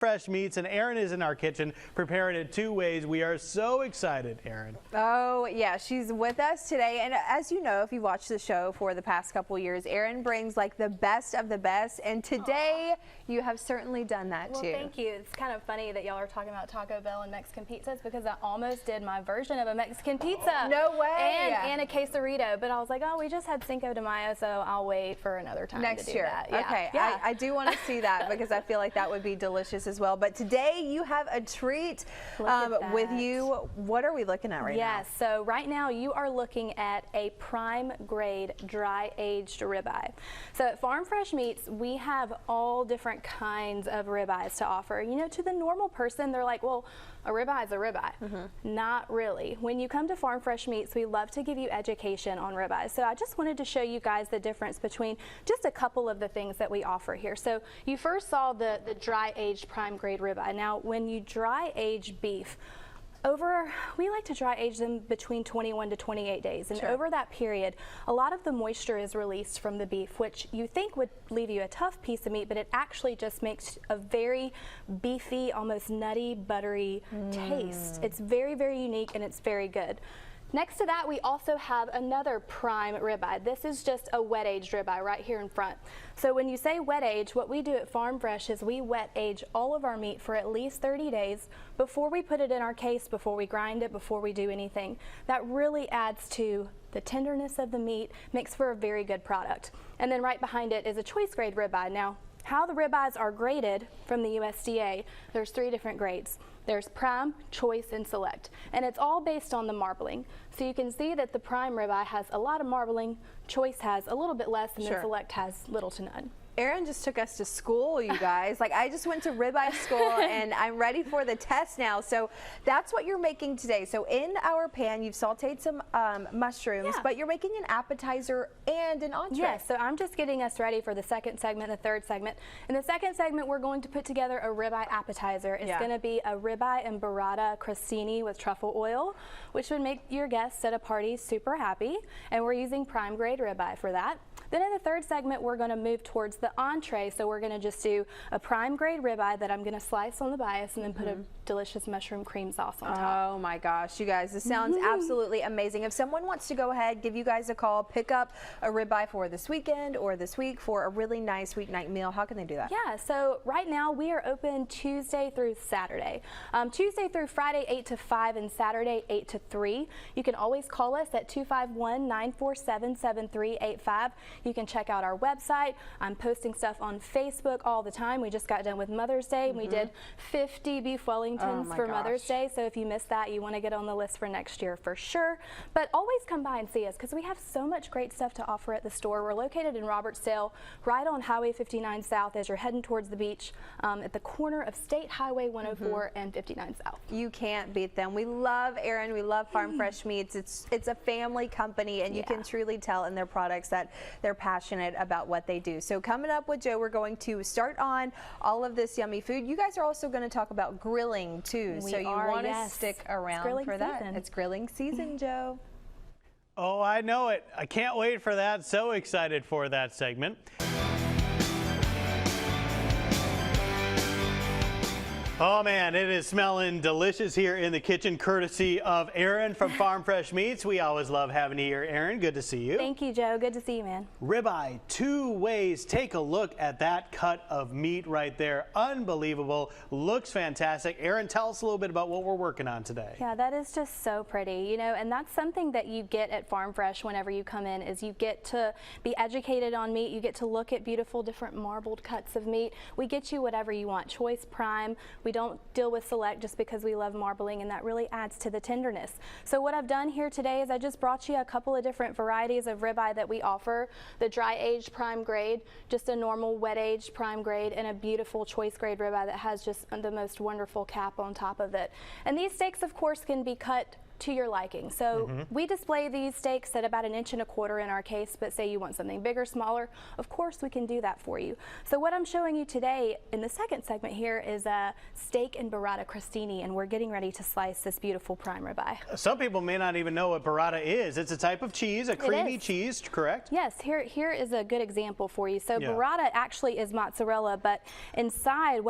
Fresh meats, and Erin is in our kitchen preparing it 2 ways. We are so excited, Erin. Oh yeah, she's with us today, and as you know, if you've watched the show for the past couple years, Erin brings like the best of the best, and today you have certainly done that too. Well, thank you. It's kind of funny that y'all are talking about Taco Bell and Mexican pizzas because I almost did my version of a Mexican pizza. No way! And a quesarito, but I was like, oh, we just had Cinco de Mayo, so I'll wait for another time next to do year. that. Yeah. Okay, yeah. I do want to see that because I feel like that would be delicious as well. But today you have a treat with you. What are we looking at right now? Yes, so right now you are looking at a prime grade dry aged ribeye. So at Farm Fresh Meats, we have all different kinds of ribeyes to offer. You know, to the normal person, they're like, well, a ribeye is a ribeye. Not really. When you come to Farm Fresh Meats, we love to give you education on ribeyes. So I just wanted to show you guys the difference between just a couple of the things that we offer here. So you first saw the dry aged prime grade ribeye. Now, when you dry age beef, we like to dry age them between 21 to 28 days. And over that period, a lot of the moisture is released from the beef, which you think would leave you a tough piece of meat, but it actually just makes a very beefy, almost nutty, buttery taste. It's very, very unique and it's very good. Next to that, we also have another prime ribeye. This is just a wet aged ribeye right here in front. So when you say wet age, what we do at Farm Fresh is we wet age all of our meat for at least 30 days before we put it in our case, before we grind it, before we do anything. That really adds to the tenderness of the meat, makes for a very good product. And then right behind it is a choice grade ribeye. Now, how the ribeyes are graded from the USDA, there's 3 different grades. There's prime, choice, and select. And it's all based on the marbling. So you can see that the prime ribeye has a lot of marbling, choice has a little bit less, and then select has little to none. Erin just took us to school, you guys. Like, I just went to ribeye school and I'm ready for the test now. So that's what you're making today. So in our pan, you've sauteed some mushrooms, but you're making an appetizer and an entree. Yes, so I'm just getting us ready for the second segment, the third segment. In the second segment, we're going to put together a ribeye appetizer. It's going to be a ribeye and burrata crostini with truffle oil, which would make your guests at a party super happy. And we're using prime grade ribeye for that. Then in the third segment, we're going to move towards the entree. So we're going to just do a prime grade ribeye that I'm going to slice on the bias and then put a delicious mushroom cream sauce on top. Oh my gosh, you guys, this sounds absolutely amazing. If someone wants to go ahead, give you guys a call, pick up a ribeye for this weekend or this week for a really nice weeknight meal, how can they do that? Yeah, so right now we are open Tuesday through Saturday. Tuesday through Friday 8 to 5 and Saturday 8 to 3. You can always call us at 251-947-7385. You can check out our website. I'm posting stuff on Facebook all the time. We just got done with Mother's Day. We did 50 beef Wellingtons for Mother's Day. So if you missed that, you want to get on the list for next year for sure. But always come by and see us because we have so much great stuff to offer at the store. We're located in Robertsdale, right on Highway 59 South as you're heading towards the beach at the corner of State Highway 104 and 59 South. You can't beat them. We love Erin. We love Farm Fresh Meats. It's a family company, and you can truly tell in their products that they're passionate about what they do. So coming up with Joe, we're going to start on all of this yummy food. You guys are also going to talk about grilling too, so you want to stick around for that. It's grilling season, Joe. Oh, I know it. I can't wait for that. So excited for that segment. Oh man, it is smelling delicious here in the kitchen, courtesy of Erin from Farm Fresh Meats. We always love having you here, Erin. Good to see you. Thank you, Joe. Good to see you, man. Ribeye Two Ways. Take a look at that cut of meat right there. Unbelievable. Looks fantastic. Erin, tell us a little bit about what we're working on today. Yeah, that is just so pretty, you know, and that's something that you get at Farm Fresh whenever you come in, is you get to be educated on meat. You get to look at beautiful different marbled cuts of meat. We get you whatever you want. Choice, prime. We don't deal with select just because we love marbling, and that really adds to the tenderness. So what I've done here today is I just brought you a couple of different varieties of ribeye that we offer. The dry aged prime grade, just a normal wet aged prime grade, and a beautiful choice grade ribeye that has just the most wonderful cap on top of it. And these steaks, of course, can be cut to your liking. So we display these steaks at about 1.25 inches in our case, but say you want something bigger, smaller, of course we can do that for you. So what I'm showing you today in the second segment here is a steak and burrata crostini, and we're getting ready to slice this beautiful prime ribeye. Some people may not even know what burrata is. It's a type of cheese, a creamy cheese, correct? Yes, here is a good example for you. So Yeah. burrata actually is mozzarella, but inside,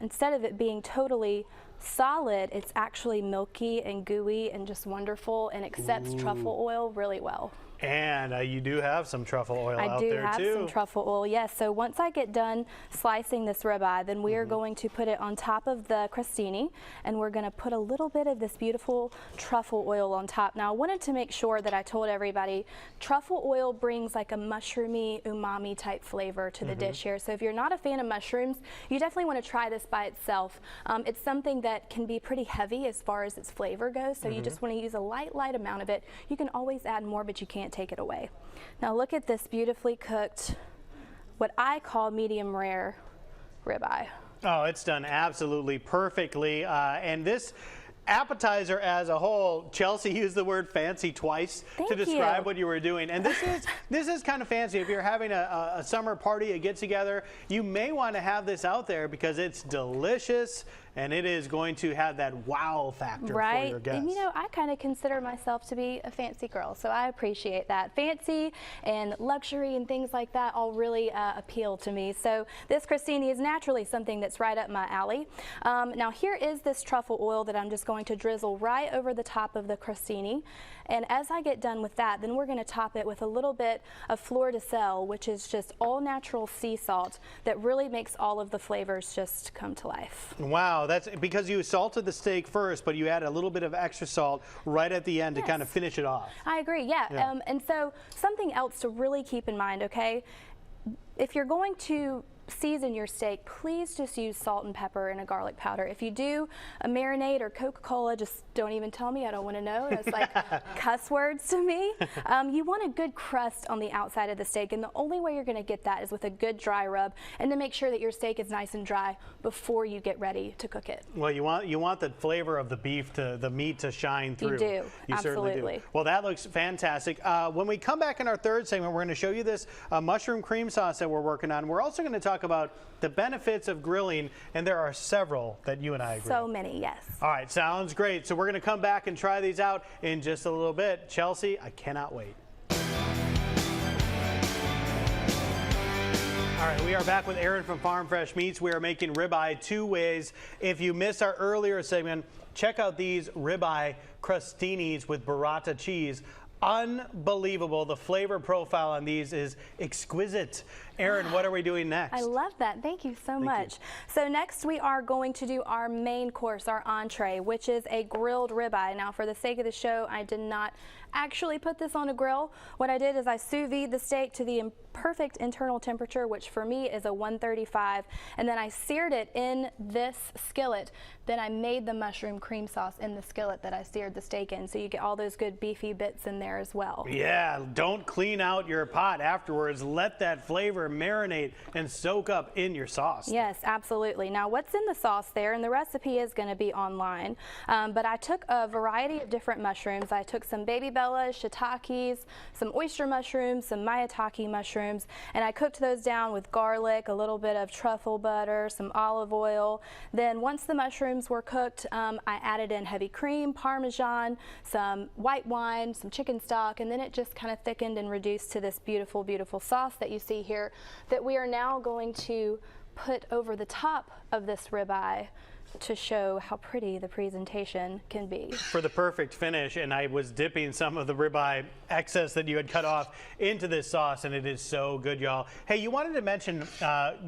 instead of it being totally solid, it's actually milky and gooey and just wonderful and accepts truffle oil really well. And you do have some truffle oil out I do there have too. some truffle oil, yes. So once I get done slicing this ribeye, then we are going to put it on top of the crostini, and we're going to put a little bit of this beautiful truffle oil on top. Now I wanted to make sure that I told everybody truffle oil brings like a mushroomy, umami type flavor to the dish here. So if you're not a fan of mushrooms, you definitely want to try this by itself. It's something that can be pretty heavy as far as its flavor goes, so you just want to use a light amount of it. You can always add more, but you can't take it away. Now look at this beautifully cooked, what I call medium rare ribeye. Oh, it's done absolutely perfectly. And this appetizer as a whole, Chelsea used the word fancy twice to describe what you were doing. And this is kind of fancy. If you're having a summer party, a get-together, you may want to have this out there because it's delicious and it is going to have that wow factor for your guests. And you know, I kind of consider myself to be a fancy girl, so I appreciate that. Fancy and luxury and things like that all really appeal to me. So this crostini is naturally something that's right up my alley. Now here is this truffle oil that I'm just going to drizzle right over the top of the crostini. And as I get done with that, then we're going to top it with a little bit of fleur de sel, which is just all natural sea salt that really makes all of the flavors just come to life. Wow, that's because you salted the steak first, but you add a little bit of extra salt right at the end to kind of finish it off. I agree, yeah. And so something else to really keep in mind, okay? If you're going to season your steak, please just use salt and pepper and a garlic powder. If you do a marinade or Coca-Cola, just don't even tell me, I don't want to know. That's like cuss words to me. You want a good crust on the outside of the steak, and the only way you're going to get that is with a good dry rub, and then make sure that your steak is nice and dry before you get ready to cook it. Well, you want the flavor of the beef, the meat to shine through. You do, you absolutely. Certainly do. Well, that looks fantastic. When we come back in our third segment, we're going to show you this mushroom cream sauce that we're working on. We're also going to talk about the benefits of grilling, and there are several that you and I agree. So many, yes. All right, sounds great. So we're going to come back and try these out in just a little bit. Chelsea, I cannot wait. All right, we are back with Aaron from Farm Fresh Meats. We are making ribeye two ways. If you missed our earlier segment, check out these ribeye crostinis with burrata cheese. Unbelievable. The flavor profile on these is exquisite. Aaron, what are we doing next? I love that. Thank you so much. So next we are going to do our main course, our entree, which is a grilled ribeye. Now for the sake of the show, I did not actually put this on a grill. What I did is I sous vide the steak to the perfect internal temperature, which for me is a 135, and then I seared it in this skillet. Then I made the mushroom cream sauce in the skillet that I seared the steak in, so you get all those good beefy bits in there as well. Yeah, don't clean out your pot afterwards. Let that flavor marinate and soak up in your sauce. Yes, absolutely. Now what's in the sauce there, and the recipe is going to be online, but I took a variety of different mushrooms. I took some baby bellas, shiitakes, some oyster mushrooms, some maitake mushrooms, and I cooked those down with garlic, a little bit of truffle butter, some olive oil. Then once the mushrooms were cooked, I added in heavy cream, Parmesan, some white wine, some chicken stock, and then it just kind of thickened and reduced to this beautiful, beautiful sauce that you see here that we are now going to put over the top of this ribeye to show how pretty the presentation can be. For the perfect finish, and I was dipping some of the ribeye excess that you had cut off into this sauce, and it is so good, y'all. Hey, you wanted to mention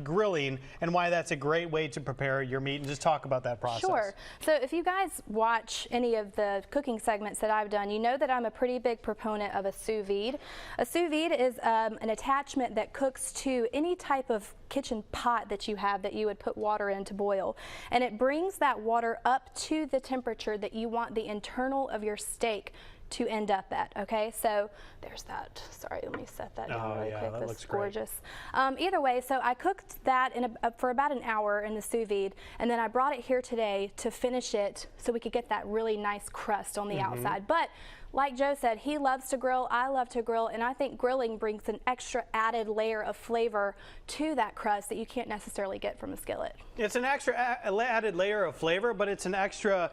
grilling and why that's a great way to prepare your meat, and just talk about that process. Sure. So if you guys watch any of the cooking segments that I've done, you know that I'm a pretty big proponent of a sous vide. A sous vide is an attachment that cooks to any type of kitchen pot that you have that you would put water in to boil, and it brings that water up to the temperature that you want the internal of your steak to end up at. Okay, so there's that. Sorry, let me set that down really quick. That This looks is gorgeous. Either way, so I cooked that for about an hour in the sous vide, and then I brought it here today to finish it so we could get that really nice crust on the outside. But like Joe said, he loves to grill, I love to grill, and I think grilling brings an extra added layer of flavor to that crust that you can't necessarily get from a skillet. It's an extra added layer of flavor, but it's an extra,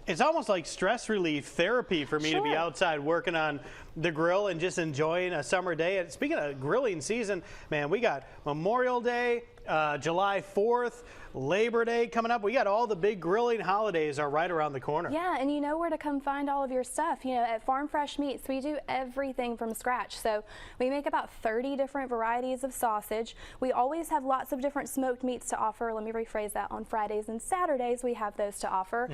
it's almost like stress relief therapy for me to be outside working on the grill and just enjoying a summer day. And speaking of grilling season, man, we got Memorial Day, July 4th, Labor Day coming up. We got all the big grilling holidays are right around the corner. Yeah, and you know where to come find all of your stuff. You know, at Farm Fresh Meats, we do everything from scratch. So we make about 30 different varieties of sausage. We always have lots of different smoked meats to offer. Let me rephrase that. On Fridays and Saturdays, we have those to offer.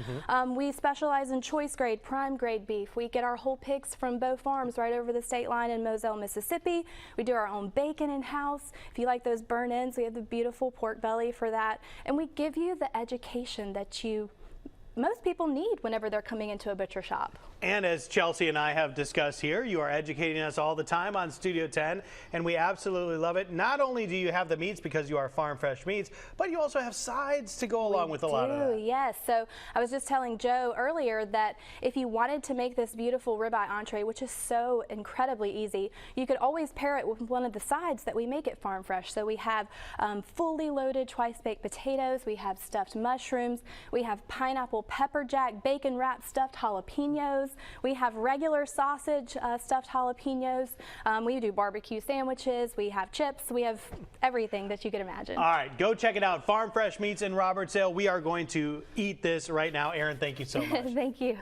We specialize in choice grade, prime grade beef. We get our whole pigs from Bow Farms right over the state line in Moselle, Mississippi. We do our own bacon in-house. If you like those burn ends, we have the beautiful pork belly for that. And we give you the education that most people need whenever they're coming into a butcher shop. And as Chelsea and I have discussed here, you are educating us all the time on Studio 10, and we absolutely love it. Not only do you have the meats because you are Farm Fresh Meats, but you also have sides to go along with a lot of that. Yes. So I was just telling Joe earlier that if you wanted to make this beautiful ribeye entree, which is so incredibly easy, you could always pair it with one of the sides that we make at Farm Fresh. So we have fully loaded twice-baked potatoes, we have stuffed mushrooms, we have pineapple pepper jack, bacon wrapped stuffed jalapenos. We have regular sausage stuffed jalapenos. We do barbecue sandwiches. We have chips. We have everything that you could imagine. All right, go check it out. Farm Fresh Meats in Robertsdale. We are going to eat this right now. Erin, thank you so much. Thank you.